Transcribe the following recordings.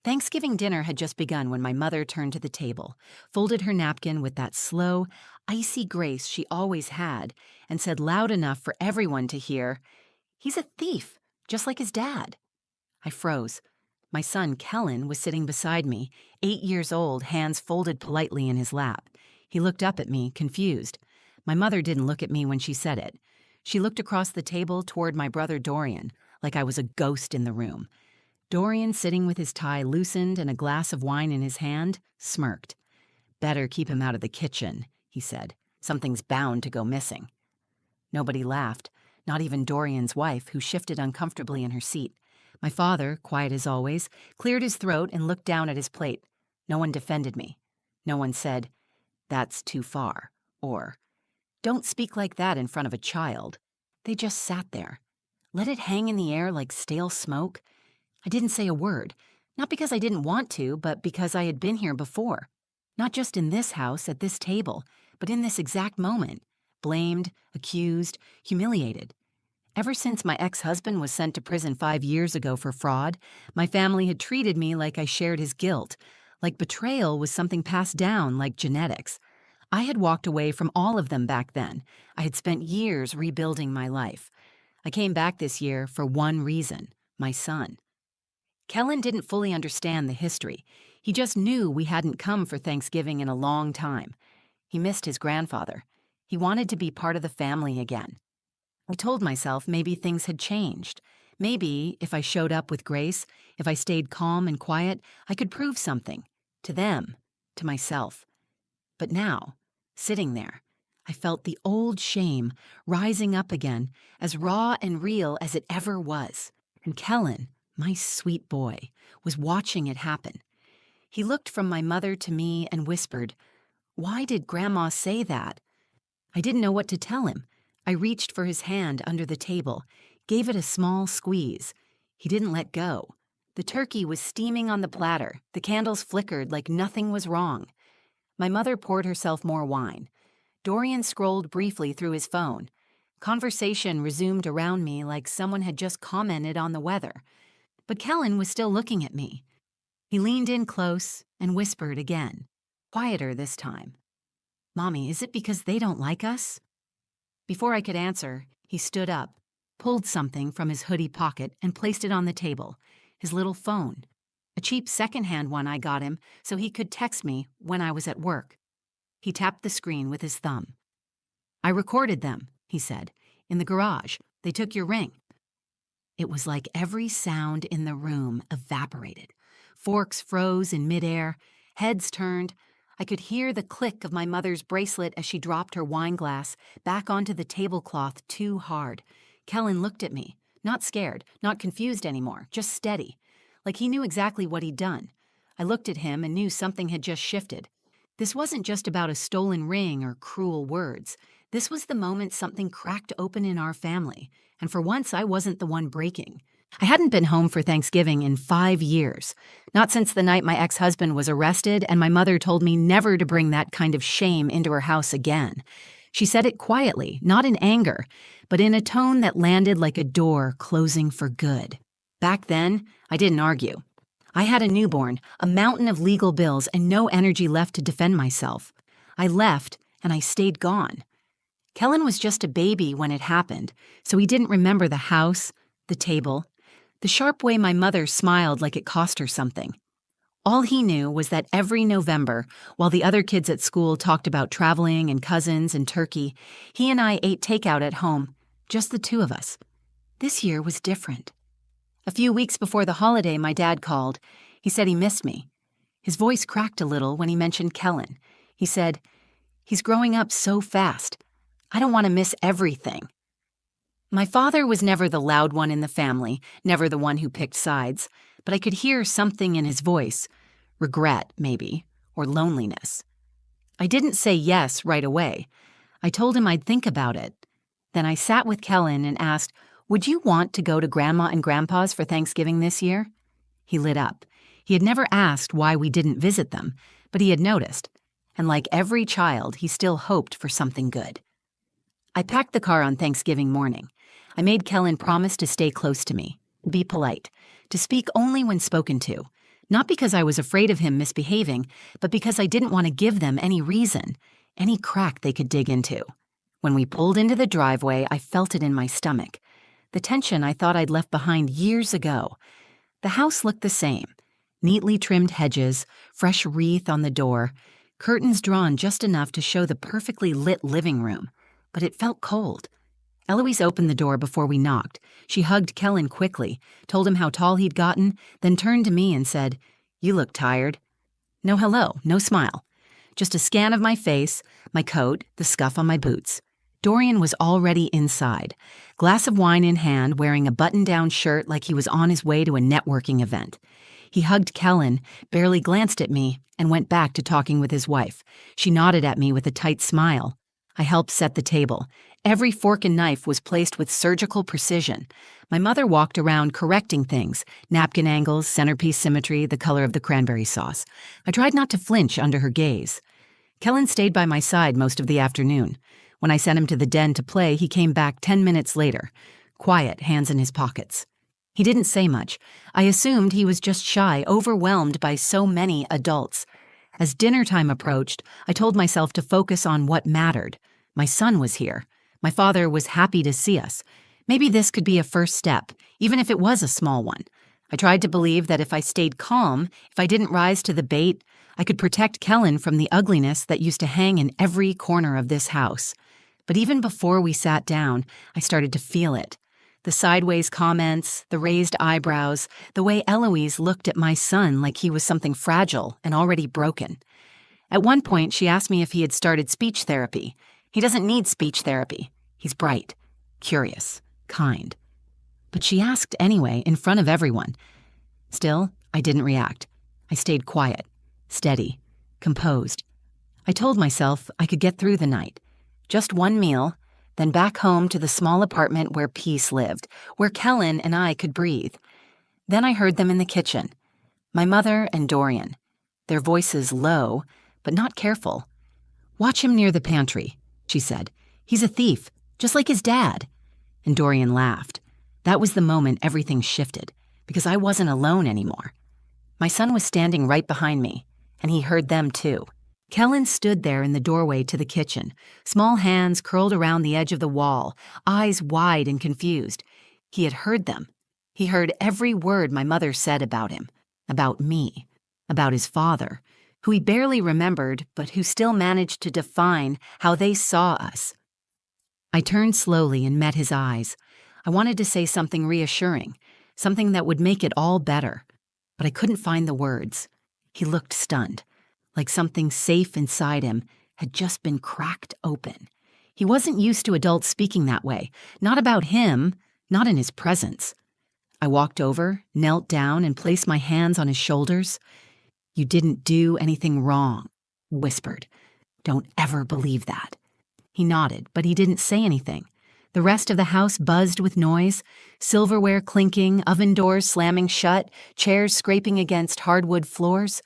Thanksgiving dinner had just begun when my mother turned to the table, folded her napkin with that slow, icy grace she always had, and said loud enough for everyone to hear, "He's a thief, just like his dad." I froze. My son, Kellen, was sitting beside me, 8 years old, hands folded politely in his lap. He looked up at me, confused. My mother didn't look at me when she said it. She looked across the table toward my brother Dorian, like I was a ghost in the room. Dorian, sitting with his tie loosened and a glass of wine in his hand, smirked. "Better keep him out of the kitchen," he said. "Something's bound to go missing." Nobody laughed, not even Dorian's wife, who shifted uncomfortably in her seat. My father, quiet as always, cleared his throat and looked down at his plate. No one defended me. No one said, "That's too far," or, "Don't speak like that in front of a child." They just sat there. Let it hang in the air like stale smoke. I didn't say a word, not because I didn't want to, but because I had been here before. Not just in this house, at this table, but in this exact moment. Blamed, accused, humiliated. Ever since my ex-husband was sent to prison 5 years ago for fraud, my family had treated me like I shared his guilt, like betrayal was something passed down like genetics. I had walked away from all of them back then. I had spent years rebuilding my life. I came back this year for one reason, my son. Kellen didn't fully understand the history. He just knew we hadn't come for Thanksgiving in a long time. He missed his grandfather. He wanted to be part of the family again. I told myself maybe things had changed. Maybe, if I showed up with grace, if I stayed calm and quiet, I could prove something. To them, to myself. But now, sitting there, I felt the old shame rising up again, as raw and real as it ever was. And Kellen, my sweet boy, was watching it happen. He looked from my mother to me and whispered, "Why did Grandma say that?" I didn't know what to tell him. I reached for his hand under the table, gave it a small squeeze. He didn't let go. The turkey was steaming on the platter. The candles flickered like nothing was wrong. My mother poured herself more wine. Dorian scrolled briefly through his phone. Conversation resumed around me like someone had just commented on the weather. But Kellen was still looking at me. He leaned in close and whispered again, quieter this time. "Mommy, is it because they don't like us?" Before I could answer, he stood up, pulled something from his hoodie pocket and placed it on the table, his little phone, a cheap secondhand one I got him so he could text me when I was at work. He tapped the screen with his thumb. "I recorded them," he said, "in the garage. They took your ring." It was like every sound in the room evaporated. Forks froze in midair, heads turned. I could hear the click of my mother's bracelet as she dropped her wine glass back onto the tablecloth too hard. Kellen looked at me, not scared, not confused anymore, just steady, like he knew exactly what he'd done. I looked at him and knew something had just shifted. This wasn't just about a stolen ring or cruel words. This was the moment something cracked open in our family, and for once I wasn't the one breaking. I hadn't been home for Thanksgiving in 5 years, not since the night my ex-husband was arrested and my mother told me never to bring that kind of shame into her house again. She said it quietly, not in anger, but in a tone that landed like a door closing for good. Back then, I didn't argue. I had a newborn, a mountain of legal bills, and no energy left to defend myself. I left, and I stayed gone. Kellen was just a baby when it happened, so he didn't remember the house, the table, the sharp way my mother smiled like it cost her something. All he knew was that every November, while the other kids at school talked about traveling and cousins and turkey, he and I ate takeout at home, just the two of us. This year was different. A few weeks before the holiday, my dad called. He said he missed me. His voice cracked a little when he mentioned Kellen. He said, "He's growing up so fast. I don't want to miss everything." My father was never the loud one in the family, never the one who picked sides, but I could hear something in his voice, regret, maybe, or loneliness. I didn't say yes right away. I told him I'd think about it. Then I sat with Kellen and asked, "Would you want to go to Grandma and Grandpa's for Thanksgiving this year?" He lit up. He had never asked why we didn't visit them, but he had noticed. And like every child, he still hoped for something good. I packed the car on Thanksgiving morning. I made Kellen promise to stay close to me, be polite, to speak only when spoken to. Not because I was afraid of him misbehaving, but because I didn't want to give them any reason, any crack they could dig into. When we pulled into the driveway, I felt it in my stomach. The tension I thought I'd left behind years ago. The house looked the same. Neatly trimmed hedges, fresh wreath on the door, curtains drawn just enough to show the perfectly lit living room. But it felt cold. Eloise opened the door before we knocked. She hugged Kellen quickly, told him how tall he'd gotten, then turned to me and said, "You look tired." No hello, no smile. Just a scan of my face, my coat, the scuff on my boots. Dorian was already inside, glass of wine in hand, wearing a button-down shirt like he was on his way to a networking event. He hugged Kellen, barely glanced at me, and went back to talking with his wife. She nodded at me with a tight smile. I helped set the table. Every fork and knife was placed with surgical precision. My mother walked around correcting things, napkin angles, centerpiece symmetry, the color of the cranberry sauce. I tried not to flinch under her gaze. Kellen stayed by my side most of the afternoon. When I sent him to the den to play, he came back 10 minutes later, quiet, hands in his pockets. He didn't say much. I assumed he was just shy, overwhelmed by so many adults. As dinner time approached, I told myself to focus on what mattered. My son was here. My father was happy to see us. Maybe this could be a first step, even if it was a small one. I tried to believe that if I stayed calm, if I didn't rise to the bait, I could protect Kellen from the ugliness that used to hang in every corner of this house. But even before we sat down, I started to feel it. The sideways comments, the raised eyebrows, the way Eloise looked at my son like he was something fragile and already broken. At one point, she asked me if he had started speech therapy. He doesn't need speech therapy. He's bright, curious, kind. But she asked anyway, in front of everyone. Still, I didn't react. I stayed quiet, steady, composed. I told myself I could get through the night. Just one meal, then back home to the small apartment where peace lived, where Kellen and I could breathe. Then I heard them in the kitchen. My mother and Dorian. Their voices low, but not careful. "Watch him near the pantry," she said. "He's a thief, just like his dad." And Dorian laughed. That was the moment everything shifted, because I wasn't alone anymore. My son was standing right behind me, and he heard them too. Kellen stood there in the doorway to the kitchen, small hands curled around the edge of the wall, eyes wide and confused. He had heard them. He heard every word my mother said about him, about me, about his father, who he barely remembered, but who still managed to define how they saw us. I turned slowly and met his eyes. I wanted to say something reassuring, something that would make it all better, but I couldn't find the words. He looked stunned, like something safe inside him had just been cracked open. He wasn't used to adults speaking that way, not about him, not in his presence. I walked over, knelt down, and placed my hands on his shoulders. "You didn't do anything wrong," whispered. "Don't ever believe that." He nodded, but he didn't say anything. The rest of the house buzzed with noise, silverware clinking, oven doors slamming shut, chairs scraping against hardwood floors.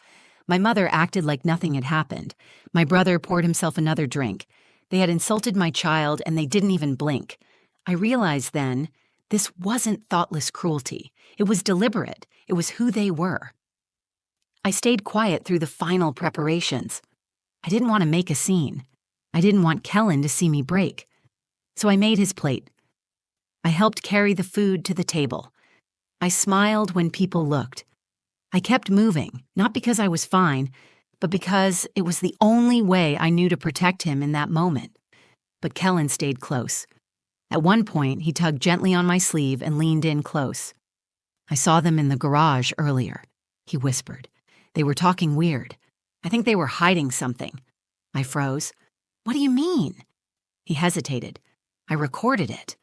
My mother acted like nothing had happened. My brother poured himself another drink. They had insulted my child, and they didn't even blink. I realized then, this wasn't thoughtless cruelty. It was deliberate. It was who they were. I stayed quiet through the final preparations. I didn't want to make a scene. I didn't want Kellen to see me break. So I made his plate. I helped carry the food to the table. I smiled when people looked. I kept moving, not because I was fine, but because it was the only way I knew to protect him in that moment. But Kellen stayed close. At one point, he tugged gently on my sleeve and leaned in close. "I saw them in the garage earlier," he whispered. "They were talking weird. I think they were hiding something." I froze. "What do you mean?" He hesitated. "I recorded it."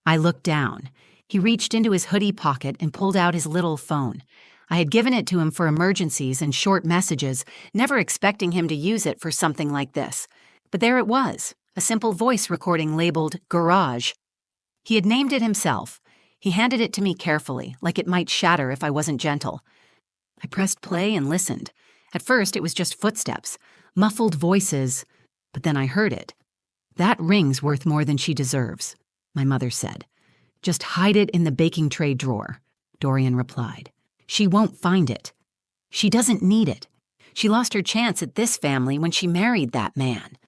I looked down. He reached into his hoodie pocket and pulled out his little phone. I had given it to him for emergencies and short messages, never expecting him to use it for something like this. But there it was, a simple voice recording labeled Garage. He had named it himself. He handed it to me carefully, like it might shatter if I wasn't gentle. I pressed play and listened. At first, it was just footsteps, muffled voices, but then I heard it. "That ring's worth more than she deserves," my mother said. "Just hide it in the baking tray drawer," Dorian replied. "She won't find it." She doesn't need it. She lost her chance at this family when she married that man.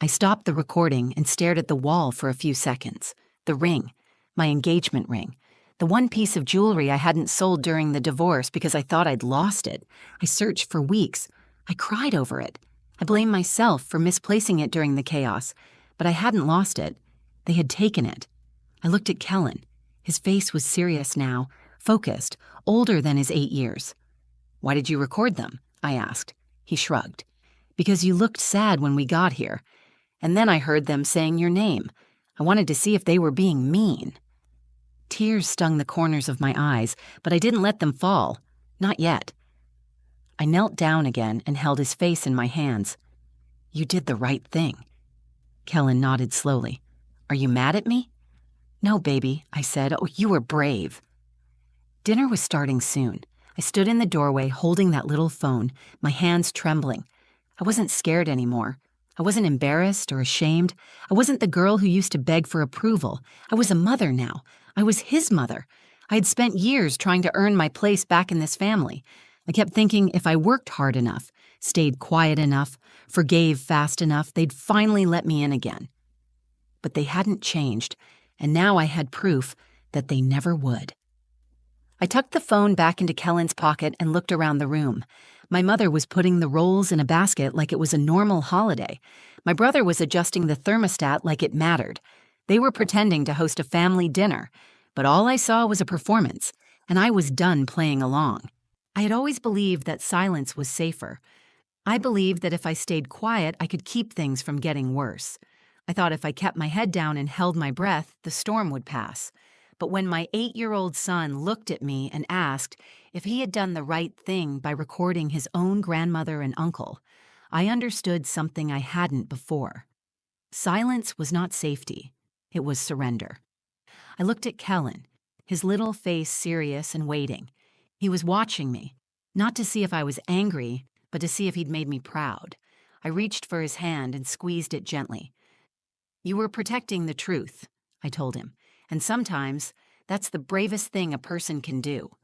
I stopped the recording and stared at the wall for a few seconds. The ring, my engagement ring, the one piece of jewelry I hadn't sold during the divorce because I thought I'd lost it. I searched for weeks. I cried over it. I blamed myself for misplacing it during the chaos, but I hadn't lost it. They had taken it. I looked at Kellen. His face was serious now, focused, older than his 8 years. "Why did you record them?" I asked. He shrugged. "Because you looked sad when we got here. And then I heard them saying your name. I wanted to see if they were being mean." Tears stung the corners of my eyes, but I didn't let them fall. Not yet. I knelt down again and held his face in my hands. "You did the right thing." Kellen nodded slowly. "Are you mad at me?" "No, baby," I said. "Oh, you were brave." Dinner was starting soon. I stood in the doorway holding that little phone, my hands trembling. I wasn't scared anymore. I wasn't embarrassed or ashamed. I wasn't the girl who used to beg for approval. I was a mother now. I was his mother. I had spent years trying to earn my place back in this family. I kept thinking if I worked hard enough, stayed quiet enough, forgave fast enough, they'd finally let me in again. But they hadn't changed, and now I had proof that they never would. I tucked the phone back into Kellen's pocket and looked around the room. My mother was putting the rolls in a basket like it was a normal holiday. My brother was adjusting the thermostat like it mattered. They were pretending to host a family dinner, but all I saw was a performance, and I was done playing along. I had always believed that silence was safer. I believed that if I stayed quiet, I could keep things from getting worse. I thought if I kept my head down and held my breath, the storm would pass. But when my 8-year-old son looked at me and asked if he had done the right thing by recording his own grandmother and uncle, I understood something I hadn't before. Silence was not safety. It was surrender. I looked at Kellen, his little face serious and waiting. He was watching me, not to see if I was angry, but to see if he'd made me proud. I reached for his hand and squeezed it gently. "You were protecting the truth," I told him, "and sometimes that's the bravest thing a person can do."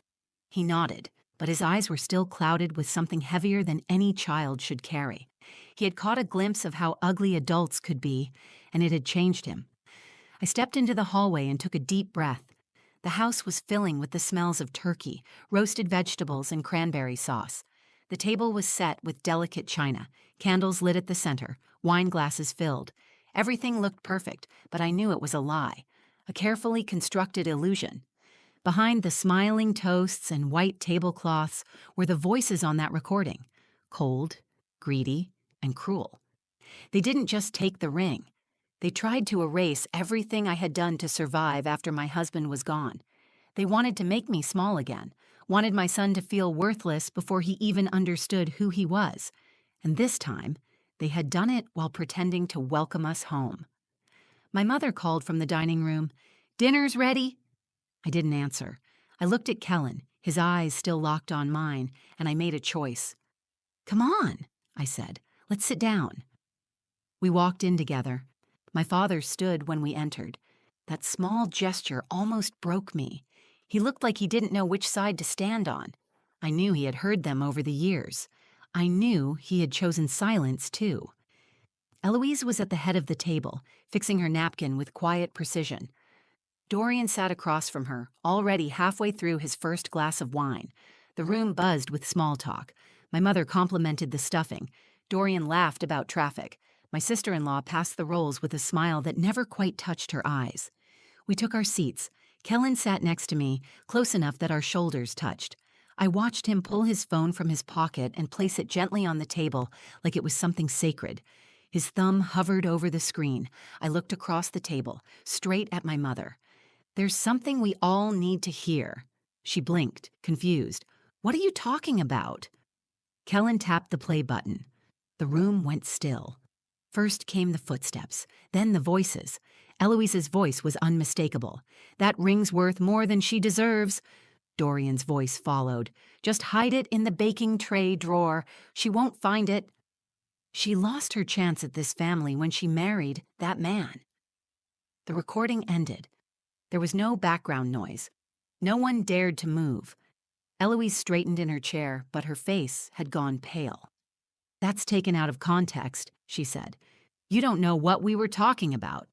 He nodded, but his eyes were still clouded with something heavier than any child should carry. He had caught a glimpse of how ugly adults could be, and it had changed him. I stepped into the hallway and took a deep breath. The house was filling with the smells of turkey, roasted vegetables, and cranberry sauce. The table was set with delicate china, candles lit at the center, wine glasses filled. Everything looked perfect, but I knew it was a lie, a carefully constructed illusion. Behind the smiling toasts and white tablecloths were the voices on that recording, cold, greedy, and cruel. They didn't just take the ring. They tried to erase everything I had done to survive after my husband was gone. They wanted to make me small again, wanted my son to feel worthless before he even understood who he was. And this time, they had done it while pretending to welcome us home. My mother called from the dining room, "Dinner's ready." I didn't answer. I looked at Kellen, his eyes still locked on mine, and I made a choice. "Come on," I said. "Let's sit down." We walked in together. My father stood when we entered. That small gesture almost broke me. He looked like he didn't know which side to stand on. I knew he had heard them over the years. I knew he had chosen silence, too. Eloise was at the head of the table, fixing her napkin with quiet precision. Dorian sat across from her, already halfway through his first glass of wine. The room buzzed with small talk. My mother complimented the stuffing. Dorian laughed about traffic. My sister-in-law passed the rolls with a smile that never quite touched her eyes. We took our seats. Kellen sat next to me, close enough that our shoulders touched. I watched him pull his phone from his pocket and place it gently on the table like it was something sacred. His thumb hovered over the screen. I looked across the table, straight at my mother. "There's something we all need to hear." She blinked, confused. "What are you talking about?" Kellen tapped the play button. The room went still. First came the footsteps, then the voices. Eloise's voice was unmistakable. "That ring's worth more than she deserves." Dorian's voice followed. "Just hide it in the baking tray drawer. She won't find it." She lost her chance at this family when she married that man. The recording ended. There was no background noise. No one dared to move. Eloise straightened in her chair, but her face had gone pale. "That's taken out of context," she said. "You don't know what we were talking about."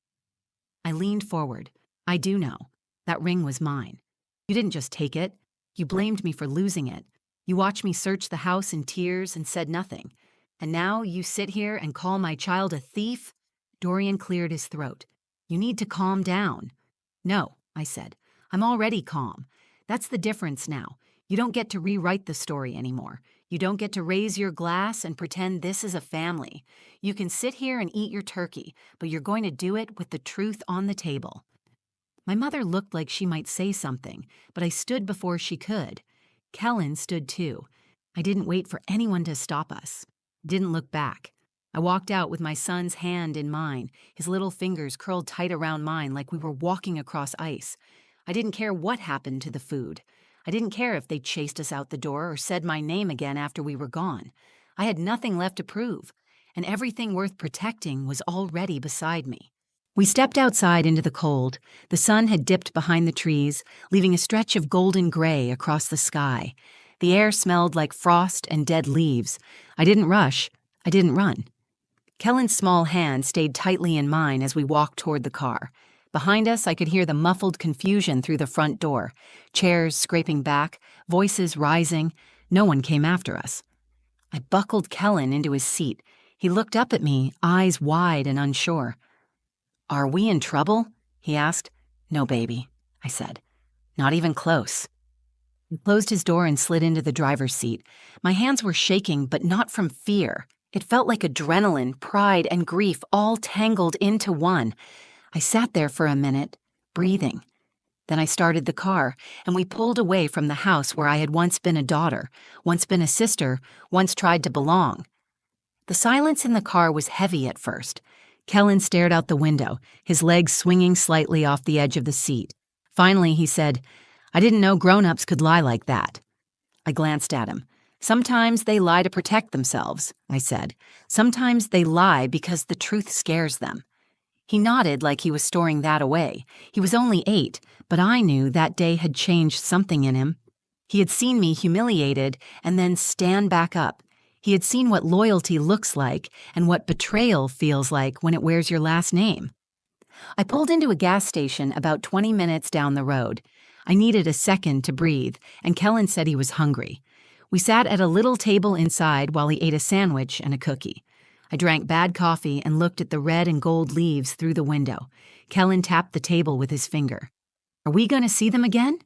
I leaned forward. "I do know. That ring was mine. You didn't just take it. You blamed me for losing it. You watched me search the house in tears and said nothing. And now you sit here and call my child a thief?" Dorian cleared his throat. "You need to calm down." "No," I said. "I'm already calm. That's the difference now. You don't get to rewrite the story anymore. You don't get to raise your glass and pretend this is a family. You can sit here and eat your turkey, but you're going to do it with the truth on the table." My mother looked like she might say something, but I stood before she could. Kellen stood too. I didn't wait for anyone to stop us. Didn't look back. I walked out with my son's hand in mine, his little fingers curled tight around mine like we were walking across ice. I didn't care what happened to the food. I didn't care if they chased us out the door or said my name again after we were gone. I had nothing left to prove, and everything worth protecting was already beside me. We stepped outside into the cold. The sun had dipped behind the trees, leaving a stretch of golden gray across the sky. The air smelled like frost and dead leaves. I didn't rush. I didn't run. Kellen's small hand stayed tightly in mine as we walked toward the car. Behind us, I could hear the muffled confusion through the front door. Chairs scraping back, voices rising. No one came after us. I buckled Kellen into his seat. He looked up at me, eyes wide and unsure. "Are we in trouble?" he asked. "No, baby," I said. "Not even close." He closed his door and slid into the driver's seat. My hands were shaking, but not from fear. It felt like adrenaline, pride, and grief all tangled into one. I sat there for a minute, breathing. Then I started the car, and we pulled away from the house where I had once been a daughter, once been a sister, once tried to belong. The silence in the car was heavy at first. Kellen stared out the window, his legs swinging slightly off the edge of the seat. Finally, he said, "I didn't know grown-ups could lie like that." I glanced at him. "Sometimes they lie to protect themselves," I said. "Sometimes they lie because the truth scares them." He nodded like he was storing that away. He was only 8, but I knew that day had changed something in him. He had seen me humiliated and then stand back up. He had seen what loyalty looks like and what betrayal feels like when it wears your last name. I pulled into a gas station about 20 minutes down the road. I needed a second to breathe, and Kellen said he was hungry. We sat at a little table inside while he ate a sandwich and a cookie. I drank bad coffee and looked at the red and gold leaves through the window. Kellen tapped the table with his finger. "Are we going to see them again?"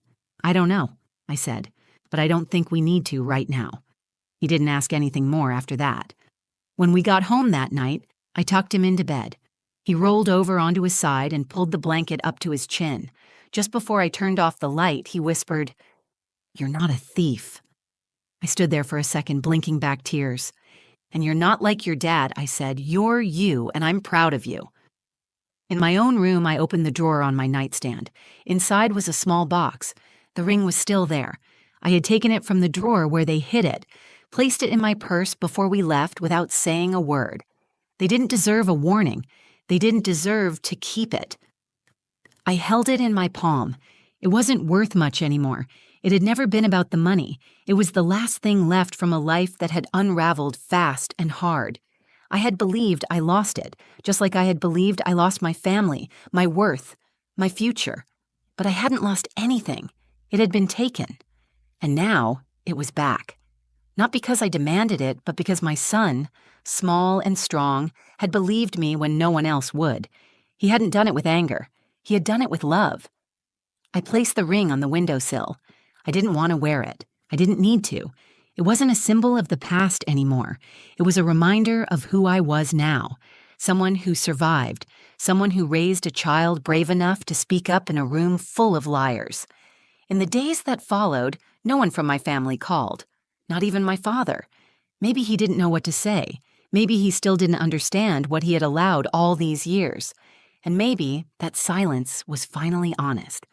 "I don't know," I said, "but I don't think we need to right now." He didn't ask anything more after that. When we got home that night, I tucked him into bed. He rolled over onto his side and pulled the blanket up to his chin. Just before I turned off the light, he whispered, "You're not a thief." I stood there for a second, blinking back tears. "And you're not like your dad," I said. "You're you, and I'm proud of you." In my own room, I opened the drawer on my nightstand. Inside was a small box. The ring was still there. I had taken it from the drawer where they hid it, placed it in my purse before we left without saying a word. They didn't deserve a warning. They didn't deserve to keep it. I held it in my palm. It wasn't worth much anymore. It had never been about the money. It was the last thing left from a life that had unraveled fast and hard. I had believed I lost it, just like I had believed I lost my family, my worth, my future. But I hadn't lost anything. It had been taken. And now it was back. Not because I demanded it, but because my son, small and strong, had believed me when no one else would. He hadn't done it with anger. He had done it with love. I placed the ring on the windowsill. I didn't want to wear it. I didn't need to. It wasn't a symbol of the past anymore. It was a reminder of who I was now. Someone who survived. Someone who raised a child brave enough to speak up in a room full of liars. In the days that followed, no one from my family called. Not even my father. Maybe he didn't know what to say. Maybe he still didn't understand what he had allowed all these years. And maybe that silence was finally honest.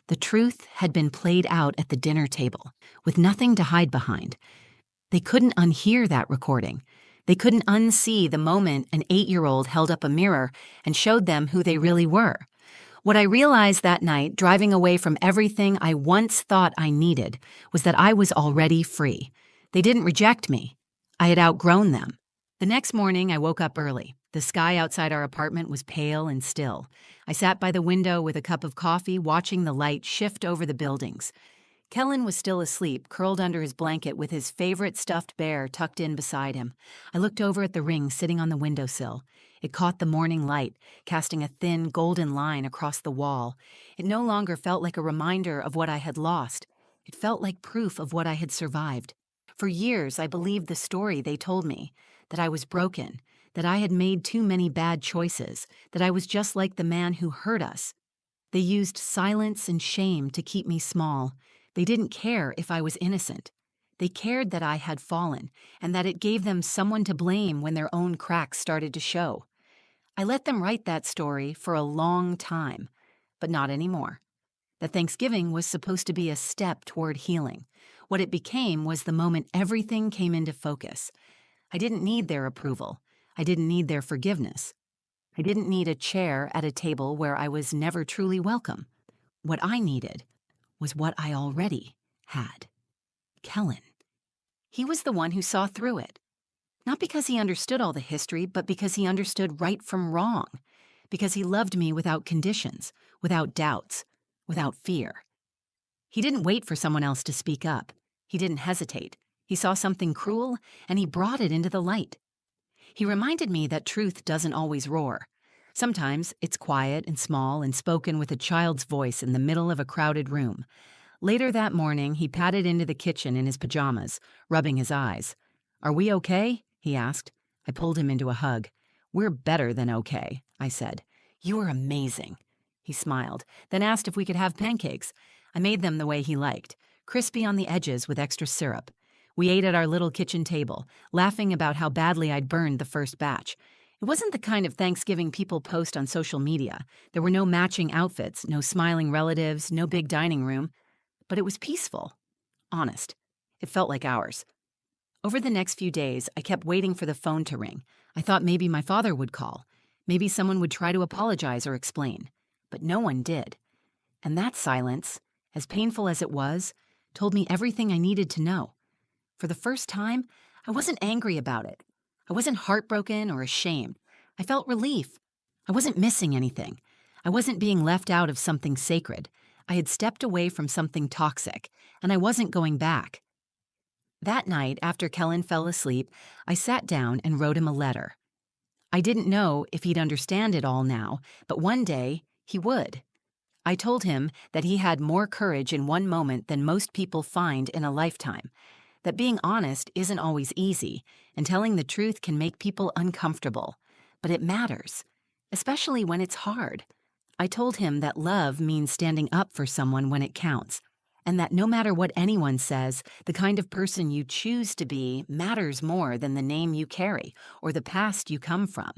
The truth had been played out at the dinner table, with nothing to hide behind. They couldn't unhear that recording. They couldn't unsee the moment an 8-year-old held up a mirror and showed them who they really were. What I realized that night, driving away from everything I once thought I needed, was that I was already free. They didn't reject me. I had outgrown them. The next morning, I woke up early. The sky outside our apartment was pale and still. I sat by the window with a cup of coffee, watching the light shift over the buildings. Kellen was still asleep, curled under his blanket with his favorite stuffed bear tucked in beside him. I looked over at the ring sitting on the windowsill. It caught the morning light, casting a thin, golden line across the wall. It no longer felt like a reminder of what I had lost. It felt like proof of what I had survived. For years, I believed the story they told me, that I was broken, that I had made too many bad choices, that I was just like the man who hurt us. They used silence and shame to keep me small. They didn't care if I was innocent. They cared that I had fallen, and that it gave them someone to blame when their own cracks started to show. I let them write that story for a long time, but not anymore. That Thanksgiving was supposed to be a step toward healing. What it became was the moment everything came into focus. I didn't need their approval. I didn't need their forgiveness. I didn't need a chair at a table where I was never truly welcome. What I needed was what I already had. Kellen. He was the one who saw through it. Not because he understood all the history, but because he understood right from wrong. Because he loved me without conditions, without doubts, without fear. He didn't wait for someone else to speak up. He didn't hesitate. He saw something cruel, and he brought it into the light. He reminded me that truth doesn't always roar. Sometimes it's quiet and small and spoken with a child's voice in the middle of a crowded room. Later that morning, he padded into the kitchen in his pajamas, rubbing his eyes. "Are we okay?" he asked. I pulled him into a hug. "We're better than okay," I said. "You are amazing." He smiled, then asked if we could have pancakes. I made them the way he liked, crispy on the edges with extra syrup. We ate at our little kitchen table, laughing about how badly I'd burned the first batch. It wasn't the kind of Thanksgiving people post on social media. There were no matching outfits, no smiling relatives, no big dining room. But it was peaceful. Honest. It felt like ours. Over the next few days, I kept waiting for the phone to ring. I thought maybe my father would call. Maybe someone would try to apologize or explain. But no one did. And that silence, as painful as it was, told me everything I needed to know. For the first time, I wasn't angry about it. I wasn't heartbroken or ashamed. I felt relief. I wasn't missing anything. I wasn't being left out of something sacred. I had stepped away from something toxic, and I wasn't going back. That night, after Kellen fell asleep, I sat down and wrote him a letter. I didn't know if he'd understand it all now, but one day he would. I told him that he had more courage in one moment than most people find in a lifetime, that being honest isn't always easy, and telling the truth can make people uncomfortable, but it matters, especially when it's hard. I told him that love means standing up for someone when it counts, and that no matter what anyone says, the kind of person you choose to be matters more than the name you carry or the past you come from.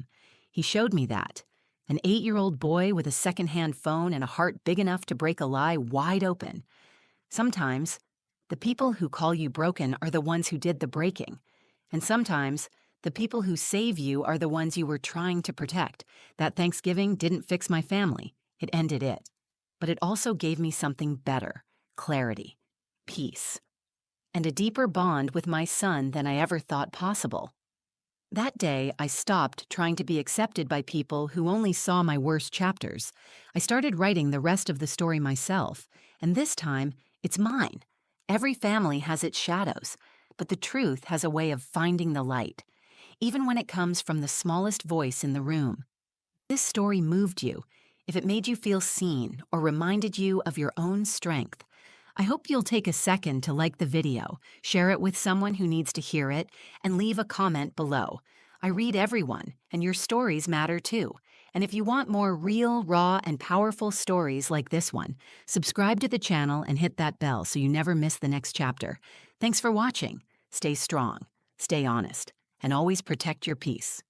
He showed me that. An 8-year-old boy with a secondhand phone and a heart big enough to break a lie wide open. Sometimes, the people who call you broken are the ones who did the breaking. And sometimes, the people who save you are the ones you were trying to protect. That Thanksgiving didn't fix my family. It ended it. But it also gave me something better: clarity, peace, and a deeper bond with my son than I ever thought possible. That day, I stopped trying to be accepted by people who only saw my worst chapters. I started writing the rest of the story myself, and this time, it's mine. Every family has its shadows, but the truth has a way of finding the light, even when it comes from the smallest voice in the room. This story moved you, if it made you feel seen or reminded you of your own strength, I hope you'll take a second to like the video, share it with someone who needs to hear it, and leave a comment below. I read everyone, and your stories matter too. And if you want more real, raw, and powerful stories like this one, subscribe to the channel and hit that bell so you never miss the next chapter. Thanks for watching. Stay strong, stay honest, and always protect your peace.